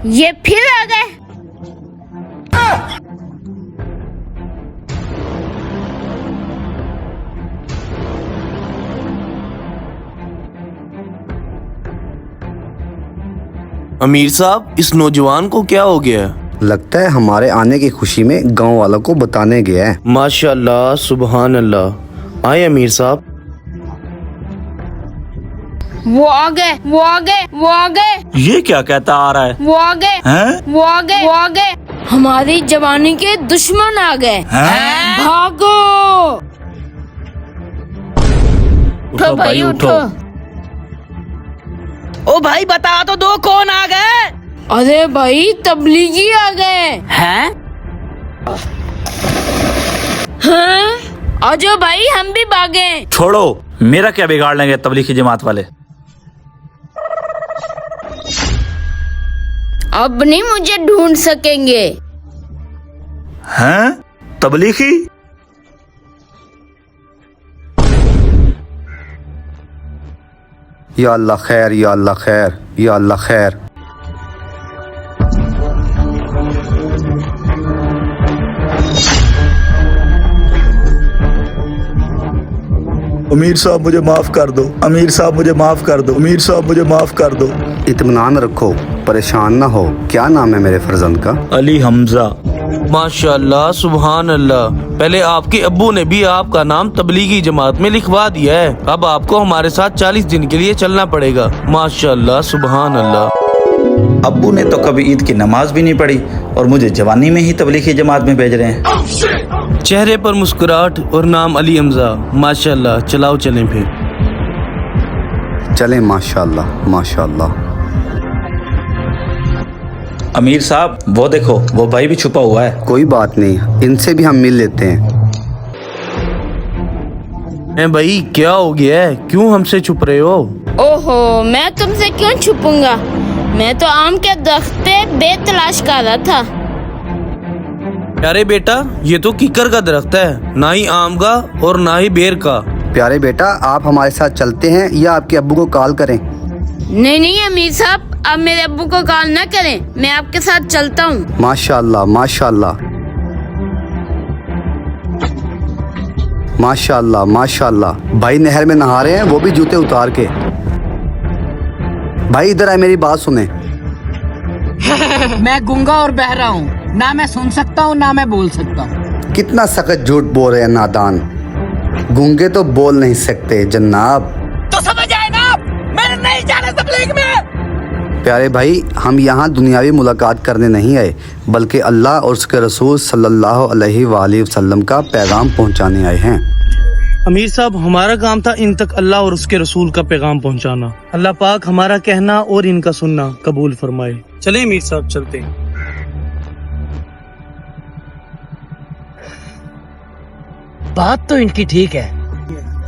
ये फिर आ गए। अमीर साहब, इस नौजवान को क्या हो गया? लगता है हमारे आने की खुशी में गांव वालों को बताने गया है। माशाल्लाह, सुबहान अल्लाह। आए अमीर साहब। वो आ गए, वो आ गए, वो आ गए। ये क्या कहता आ रहा है? वो आ गए हैं? वो आ गए, वो आ गए। हमारी जवानी के दुश्मन आ गए। भागो। उठो भाई उठो। ओ भाई बता तो दो, कौन आ गए? अरे भाई तबलीगी आ गए हैं? हाँ? आजो भाई हम भी भागे। छोड़ो, मेरा क्या बिगाड़ लेंगे तबलीगी जमात वाले। अब नहीं मुझे ढूंढ सकेंगे। हैं? तबलीगी? या अल्लाह खैर, या अल्लाह खैर, या अल्लाह खैर। अमीर साहब मुझे माफ कर दो, अमीर साहब मुझे माफ कर दो, अमीर साहब मुझे माफ कर दो। इत्मीनान रखो, परेशान ना हो। क्या नाम है मेरे फर्जंद का? अली हमजा। माशाल्लाह, सुबहान अल्लाह। पहले आपके अब्बू ने भी आपका नाम तबलीगी जमात में लिखवा दिया है। अब आपको हमारे साथ 40 दिन के लिए चलना पड़ेगा। माशाल्लाह, सुबहान अल्लाह। अब्बू ने तो कभी ईद की नमाज भी नहीं पढ़ी और मुझे जवानी में ही तबलीगी जमात में भेज रहे हैं। चेहरे पर मुस्कुराहट और नाम अली हमजा। माशाल्लाह, चलाओ चलें फिर। चलें। माशाल्लाह, माशाल्लाह। अमीर साहब वो देखो, वो भाई भी छुपा हुआ है। कोई बात नहीं, इनसे भी हम मिल लेते हैं। भाई क्या हो गया है? क्यों हमसे छुप रहे हो? ओहो, मैं तुमसे क्यों छुपूंगा? मैं तो आम के दरख्त पे बेर तलाश कर रहा था। प्यारे बेटा, ये तो कीकर का दरख्त है, ना ही आम का और ना ही बेर का। प्यारे बेटा, आप हमारे साथ चलते हैं या आपके अब्बू को कॉल करें? नहीं नहीं अमीर साहब, अब मेरे अब्बू को कॉल न करें, मैं आपके साथ चलता हूँ। माशाल्लाह, माशाल्लाह, माशाल्लाह, माशाल्लाह। भाई नहर में नहा रहे हैं, वो भी जूते उतार के। भाई इधर आए, मेरी बात सुने। मैं गूंगा और बहरा हूँ, ना मैं सुन सकता हूँ ना मैं बोल सकता हूँ। कितना सख्त झूठ बोल रहे हैं नादान। गूंगे तो बोल नहीं सकते जनाब। तो समझ आए ना आप, मैंने नहीं जाना तबलीग में। प्यारे भाई, हम यहाँ दुनियावी मुलाकात करने नहीं आए, बल्कि अल्लाह और उसके रसूल सल्लल्लाहु अलैहि वसल्लम का पैगाम पहुँचाने आए हैं। अमीर साहब, हमारा काम था इन तक अल्लाह और उसके रसूल का पैगाम पहुंचाना। अल्लाह पाक हमारा कहना और इनका सुनना कबूल फरमाए। चले अमीर साहब, चलते हैं। बात तो इनकी ठीक है।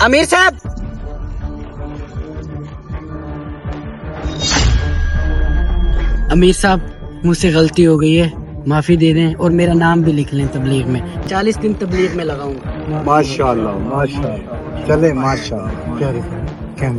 अमीर साहब, अमीर साहब मुझसे गलती हो गई है, माफी दे दें और मेरा नाम भी लिख लें तबलीग में। 40 दिन तबलीग में लगाऊंगा। माशाल्लाह, माशाल्लाह। चले माशाल्लाह। क्या